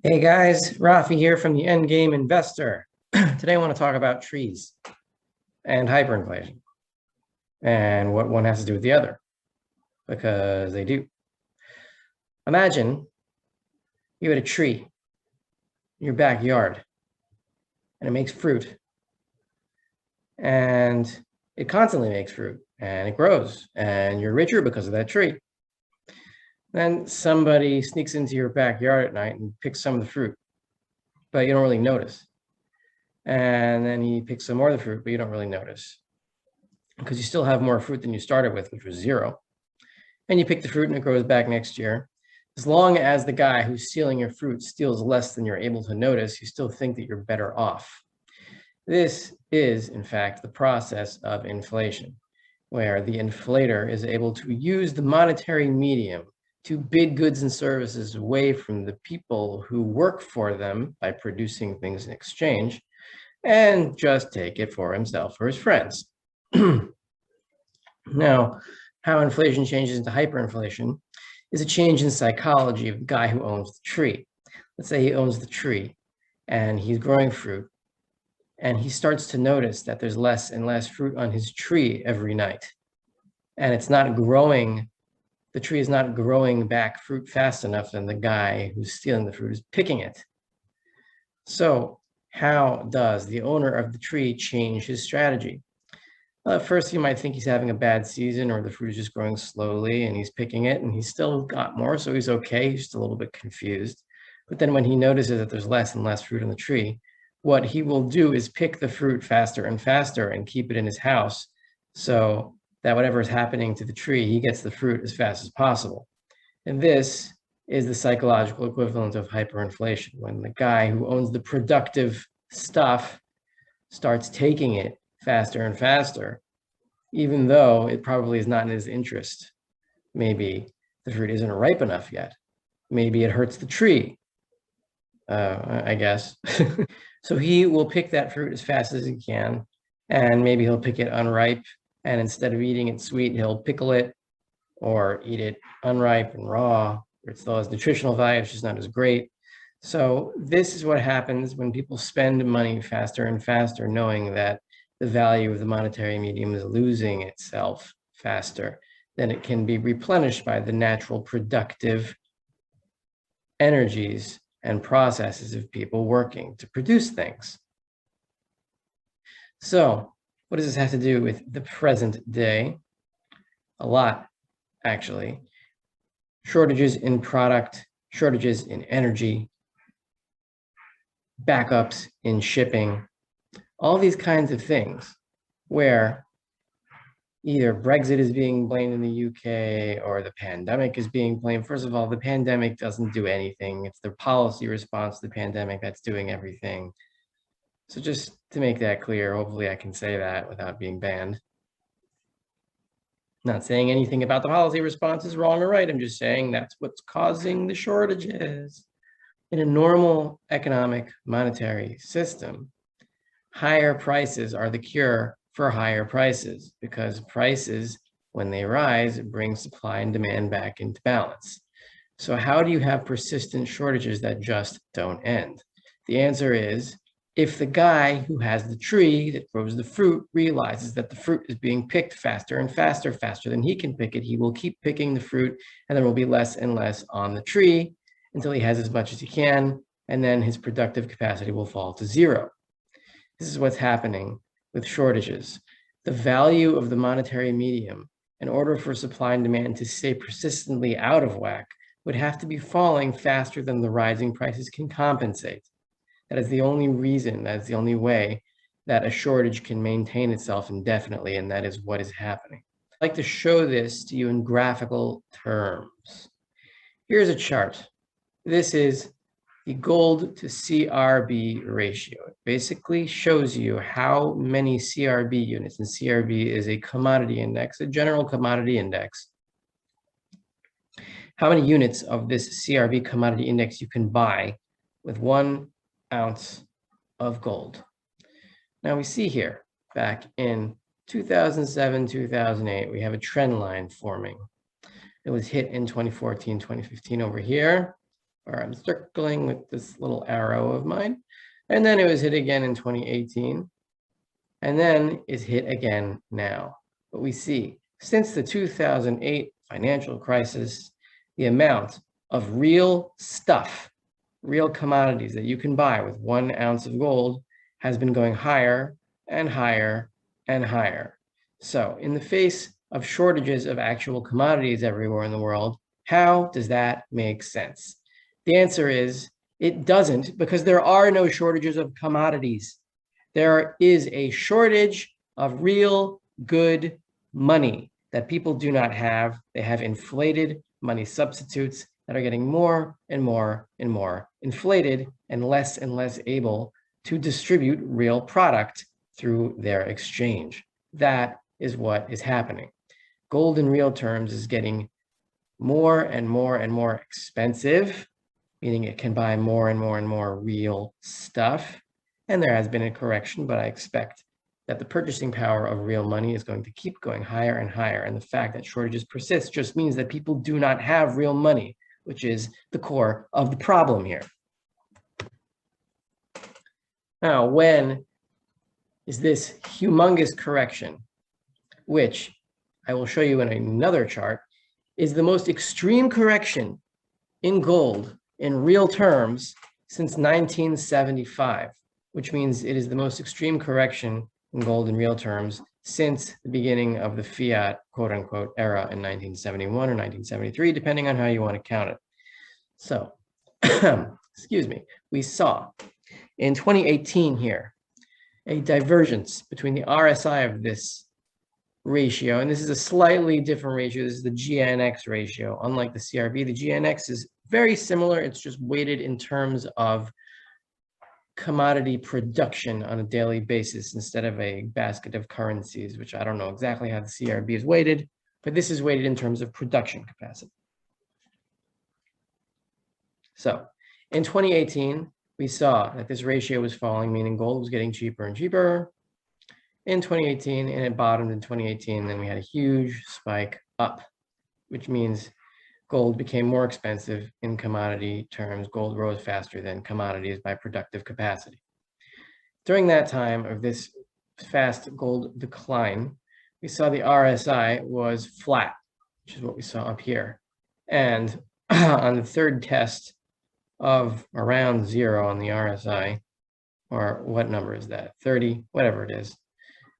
Hey guys, Rafi here from the Endgame Investor. Today I want to talk about trees and hyperinflation and what one has to do with the other, because they do. Imagine you had a tree in your backyard and it makes fruit, and it constantly makes fruit and it grows and you're richer because of that tree. Then somebody sneaks into your backyard at night and picks some of the fruit, but you don't really notice. And then he picks some more of the fruit, but you don't really notice, because you still have more fruit than you started with, which was zero. And you pick the fruit and it grows back next year. As long as the guy who's stealing your fruit steals less than you're able to notice, you still think that you're better off. This is, in fact, the process of inflation, where the inflator is able to use the monetary medium to bid goods and services away from the people who work for them by producing things in exchange, and just take it for himself or his friends. Now, how inflation changes into hyperinflation is a change in psychology of the guy who owns the tree. Let's say he owns the tree and he's growing fruit, and he starts to notice that there's less and less fruit on his tree every night. And it's not growing, the tree is not growing back fruit fast enough, and the guy who's stealing the fruit is picking it. So how does the owner of the tree change his strategy? At first, you might think he's having a bad season, or the fruit is just growing slowly and he's picking it and he's still got more, so he's okay. He's just a little bit confused. But then when he notices that there's less and less fruit on the tree, what he will do is pick the fruit faster and faster and keep it in his house, so that whatever is happening to the tree, he gets the fruit as fast as possible. And this is the psychological equivalent of hyperinflation, when the guy who owns the productive stuff starts taking it faster and faster, even though it probably is not in his interest. Maybe the fruit isn't ripe enough yet. Maybe it hurts the tree, I guess. So he will pick that fruit as fast as he can, and maybe he'll pick it unripe, and instead of eating it sweet, he'll pickle it or eat it unripe and raw, where it still has nutritional value, it's just not as great. So this is what happens when people spend money faster and faster, knowing that the value of the monetary medium is losing itself faster than it can be replenished by the natural productive energies and processes of people working to produce things. So what does this have to do with the present day? A lot, actually. Shortages in product, shortages in energy, backups in shipping, all these kinds of things, where either Brexit is being blamed in the UK or the pandemic is being blamed. First of all, the pandemic doesn't do anything. It's the policy response to the pandemic that's doing everything. So just to make that clear, hopefully I can say that without being banned. Not saying anything about the policy response is wrong or right. I'm just saying that's what's causing the shortages. In a normal economic monetary system, higher prices are the cure for higher prices, because prices, when they rise, bring supply and demand back into balance. So how do you have persistent shortages that just don't end? The answer is, if the guy who has the tree that grows the fruit realizes that the fruit is being picked faster and faster, faster than he can pick it, he will keep picking the fruit, and there will be less and less on the tree until he has as much as he can, and then his productive capacity will fall to zero. This is what's happening with shortages. The value of the monetary medium, in order for supply and demand to stay persistently out of whack, would have to be falling faster than the rising prices can compensate. That is the only reason, that is the only way that a shortage can maintain itself indefinitely, and that is what is happening. I'd like to show this to you in graphical terms. Here's a chart. This is the gold to CRB ratio. It basically shows you how many CRB units, and CRB is a commodity index, a general commodity index, how many units of this CRB commodity index you can buy with 1 ounce of gold. Now we see here, back in 2007, 2008, we have a trend line forming. It was hit in 2014, 2015 over here. or I'm circling with this little arrow of mine. And then it was hit again in 2018, and then is hit again now. But we see, since the 2008 financial crisis, the amount of real stuff, real commodities that you can buy with 1 ounce of gold has been going higher and higher and higher. So in the face of shortages of actual commodities everywhere in the world, how does that make sense? The answer is it doesn't, because there are no shortages of commodities. There is a shortage of real good money that people do not have. They have inflated money substitutes that are getting more and more and more inflated and less able to distribute real product through their exchange. That is what is happening. Gold in real terms is getting more and more and more expensive, meaning it can buy more and more and more real stuff. And there has been a correction, but I expect that the purchasing power of real money is going to keep going higher and higher. And the fact that shortages persist just means that people do not have real money, which is the core of the problem here. Now, when is this humongous correction, which I will show you in another chart, is the most extreme correction in gold in real terms since 1975, which means it is the most extreme correction in gold in real terms since the beginning of the fiat, quote unquote, era in 1971 or 1973, depending on how you want to count it. So, excuse me, we saw in 2018 here a divergence between the RSI of this ratio, and this is a slightly different ratio. This is the GNX ratio. Unlike the CRB, the GNX is very similar. It's just weighted in terms of commodity production on a daily basis instead of a basket of currencies, which I don't know exactly how the CRB is weighted, but this is weighted in terms of production capacity. So in 2018, we saw that this ratio was falling, meaning gold was getting cheaper and cheaper in 2018, and it bottomed in 2018. Then we had a huge spike up, which means gold became more expensive in commodity terms. Gold rose faster than commodities by productive capacity. During that time of this fast gold decline, we saw the RSI was flat, which is what we saw up here. And on the third test of around 0 on the RSI, or what number is that? 30, whatever it is.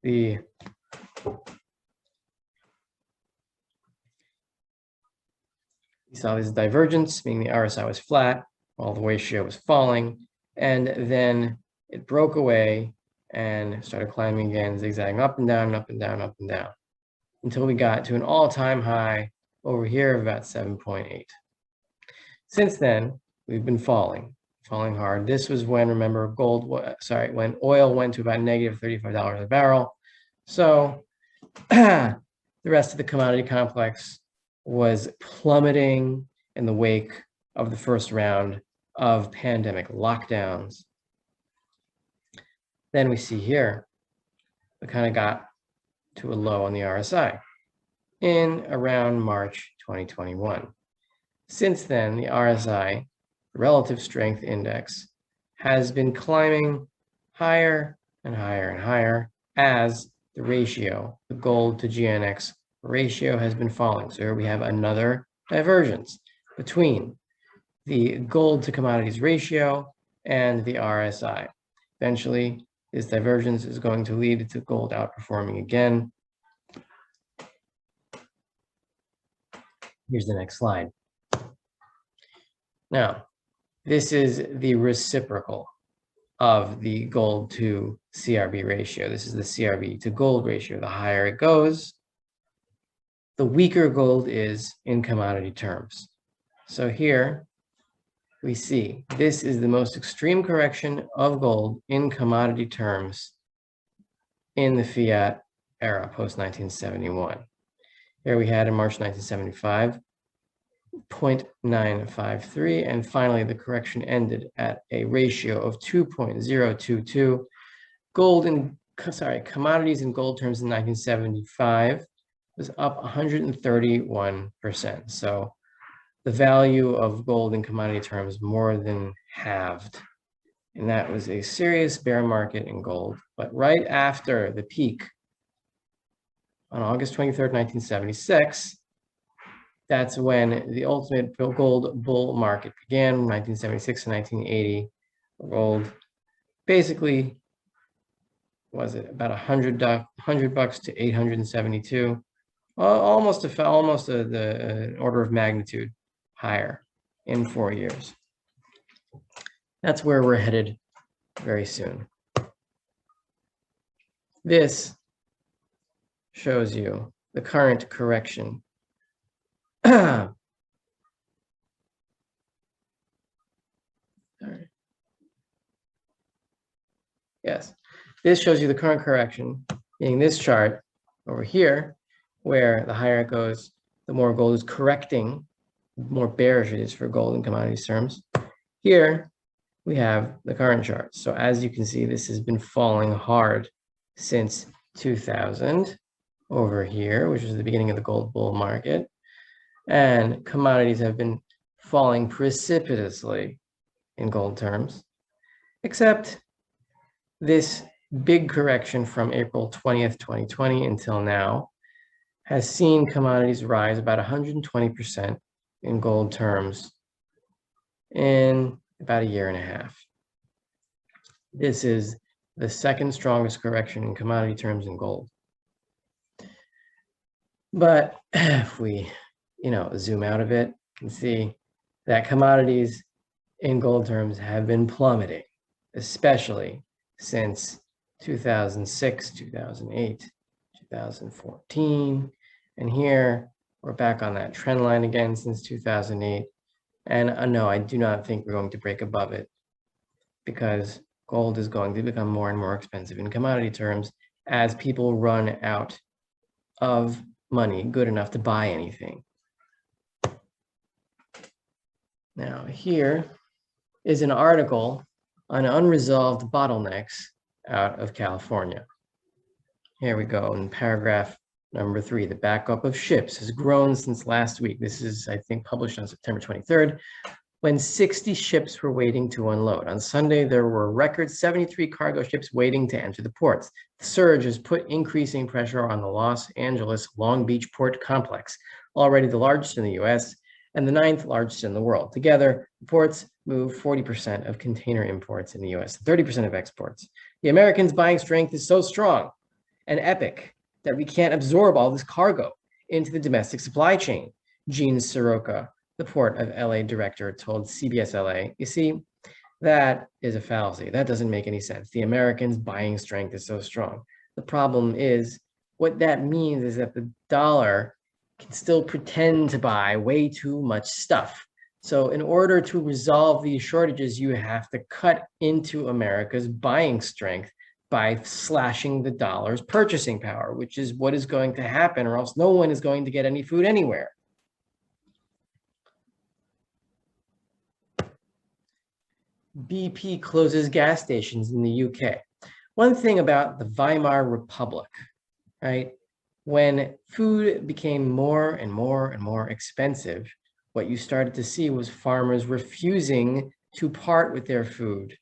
You saw this divergence, meaning the RSI was flat while the ratio was falling, and then it broke away and started climbing again, zigzagging up and down, up and down, up and down, until we got to an all-time high over here of about 7.8. Since then, we've been falling hard. This was when, remember, when oil went to about negative $35 a barrel. So the rest of the commodity complex was plummeting in the wake of the first round of pandemic lockdowns. Then we see here, we kind of got to a low on the RSI in around March 2021. Since then, the RSI, the relative strength index, has been climbing higher and higher and higher as the ratio, the gold to GNX ratio, has been falling. So here we have another divergence between the gold to commodities ratio and the RSI. Eventually, this divergence is going to lead to gold outperforming again. Here's the next slide. Now, this is the reciprocal of the gold to CRB ratio. This is the CRB to gold ratio. The higher it goes, the weaker gold is in commodity terms. So here we see this is the most extreme correction of gold in commodity terms in the fiat era post 1971. Here we had in March 1975, 0.953, and finally the correction ended at a ratio of 2.022. Commodities in gold terms in 1975 was up 131%. So the value of gold in commodity terms more than halved. And that was a serious bear market in gold. But right after the peak on August 23rd, 1976, that's when the ultimate gold bull market began, 1976 to 1980. Gold basically, was it about $100 to 872, almost the order of magnitude higher in 4 years. That's where we're headed very soon. This shows you the current correction. Yes, this shows you the current correction, being this chart over here, where the higher it goes, the more gold is correcting, the more bearish it is for gold in commodities terms. Here, we have the current chart. So as you can see, this has been falling hard since 2000 over here, which is the beginning of the gold bull market. And commodities have been falling precipitously in gold terms, except this big correction from April 20th, 2020 until now has seen commodities rise about 120% in gold terms in about a year and a half. This is the second strongest correction in commodity terms in gold. But if we, zoom out of it, you can see that commodities in gold terms have been plummeting, especially since 2006, 2008, 2014. And here we're back on that trend line again since 2008. And no, I do not think we're going to break above it, because gold is going to become more and more expensive in commodity terms as people run out of money good enough to buy anything. Now, here is an article on unresolved bottlenecks out of California. Here we go in paragraph number 3. The backup of ships has grown since last week. This is, I think, published on September 23rd, when 60 ships were waiting to unload. On Sunday, there were a record 73 cargo ships waiting to enter the ports. The surge has put increasing pressure on the Los Angeles Long Beach port complex, already the largest in the U.S. and the 9th largest in the world. Together, the ports move 40% of container imports in the U.S., 30% of exports. The Americans' buying strength is so strong and epic that we can't absorb all this cargo into the domestic supply chain, Gene Soroka, the Port of LA director, told CBS LA. You see, that is a fallacy. That doesn't make any sense. The Americans' buying strength is so strong. The problem is, what that means is that the dollar can still pretend to buy way too much stuff. So in order to resolve these shortages, you have to cut into America's buying strength by slashing the dollar's purchasing power, which is what is going to happen, or else no one is going to get any food anywhere. BP closes gas stations in the UK. One thing about the Weimar Republic, right? When food became more and more and more expensive, what you started to see was farmers refusing to part with their food.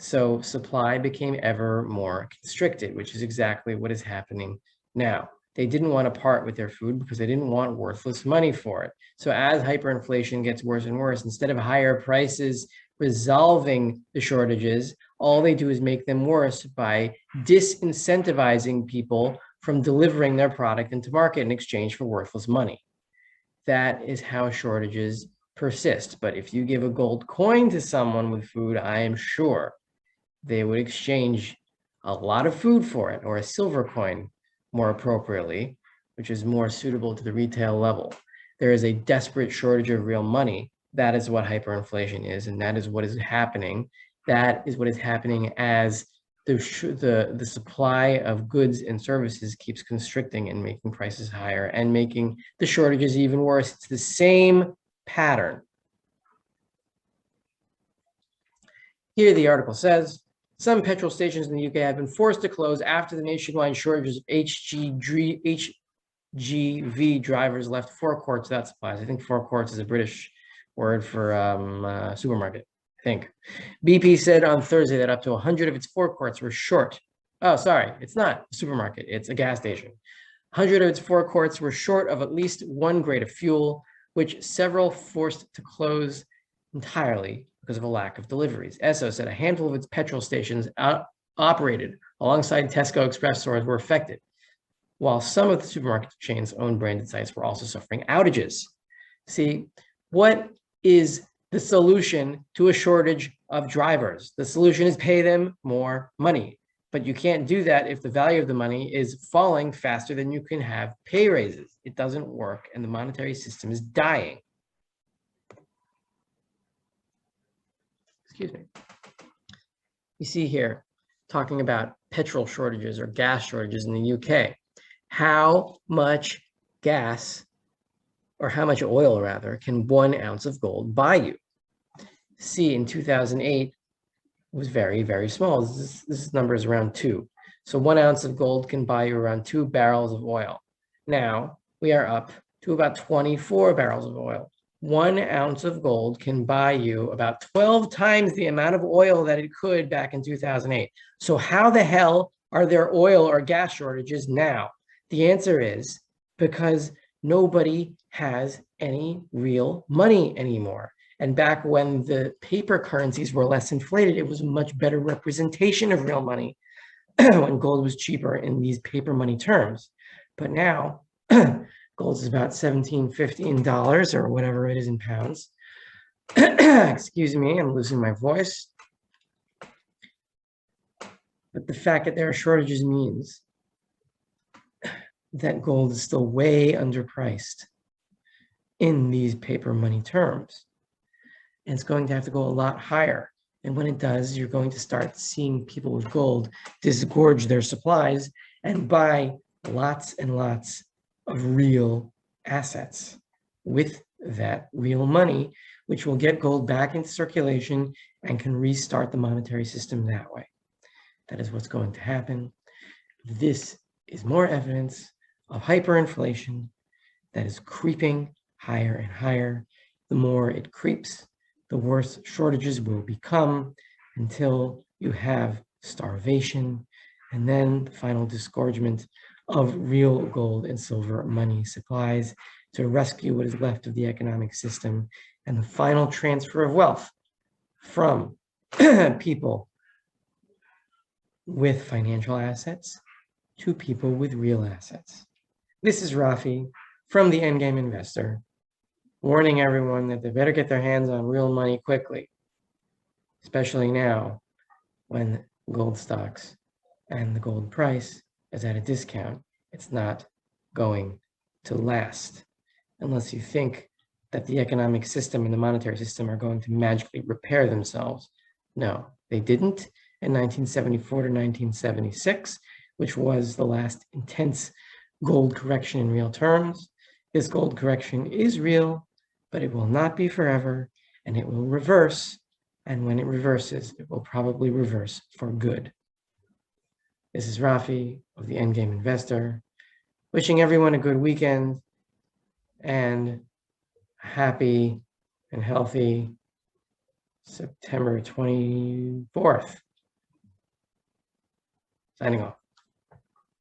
So supply became ever more constricted, which is exactly what is happening now. They didn't want to part with their food because they didn't want worthless money for it. So as hyperinflation gets worse and worse, instead of higher prices resolving the shortages, all they do is make them worse by disincentivizing people from delivering their product into market in exchange for worthless money. That is how shortages persist. But if you give a gold coin to someone with food, I am sure they would exchange a lot of food for it, or a silver coin more appropriately, which is more suitable to the retail level. There is a desperate shortage of real money. That is what hyperinflation is, and that is what is happening. That is what is happening as the supply of goods and services keeps constricting and making prices higher and making the shortages even worse. It's the same pattern. Here the article says, some petrol stations in the UK have been forced to close after the nationwide shortages of GV, drivers left forecourts without supplies. I think forecourts is a British word for supermarket, I think. BP said on Thursday that up to 100 of its forecourts were short. Oh, sorry, it's not a supermarket, it's a gas station. 100 of its forecourts were short of at least one grade of fuel, which several forced to close entirely because of a lack of deliveries. Esso said a handful of its petrol stations operated alongside Tesco Express stores were affected, while some of the supermarket chains' own branded sites were also suffering outages. See, what is the solution to a shortage of drivers? The solution is pay them more money. But you can't do that if the value of the money is falling faster than you can have pay raises. It doesn't work, and the monetary system is dying. Excuse me. You see here, talking about petrol shortages or gas shortages in the UK. How much gas, or how much oil rather, can 1 ounce of gold buy you? See, in 2008, was very, very small. This number is around 2. So 1 ounce of gold can buy you around 2 barrels of oil. Now we are up to about 24 barrels of oil. 1 ounce of gold can buy you about 12 times the amount of oil that it could back in 2008. So how the hell are there oil or gas shortages now? The answer is because nobody has any real money anymore. And back when the paper currencies were less inflated, it was a much better representation of real money when gold was cheaper in these paper money terms. But now gold is about $17, $15 or whatever it is in pounds. Excuse me, I'm losing my voice. But the fact that there are shortages means that gold is still way underpriced in these paper money terms. And it's going to have to go a lot higher. And when it does, you're going to start seeing people with gold disgorge their supplies and buy lots and lots of real assets with that real money, which will get gold back into circulation and can restart the monetary system that way. That is what's going to happen. This is more evidence of hyperinflation that is creeping higher and higher. The more it creeps, the worse shortages will become until you have starvation and then the final disgorgement of real gold and silver money supplies to rescue what is left of the economic system and the final transfer of wealth from people with financial assets to people with real assets. This is Rafi from the Endgame Investor, warning everyone that they better get their hands on real money quickly, especially now when gold stocks and the gold price is at a discount. It's not going to last unless you think that the economic system and the monetary system are going to magically repair themselves. No, they didn't in 1974 to 1976, which was the last intense gold correction in real terms. This gold correction is real, but it will not be forever, and it will reverse. And when it reverses, it will probably reverse for good. This is Rafi of the Endgame Investor, wishing everyone a good weekend and happy and healthy September 24th. Signing off.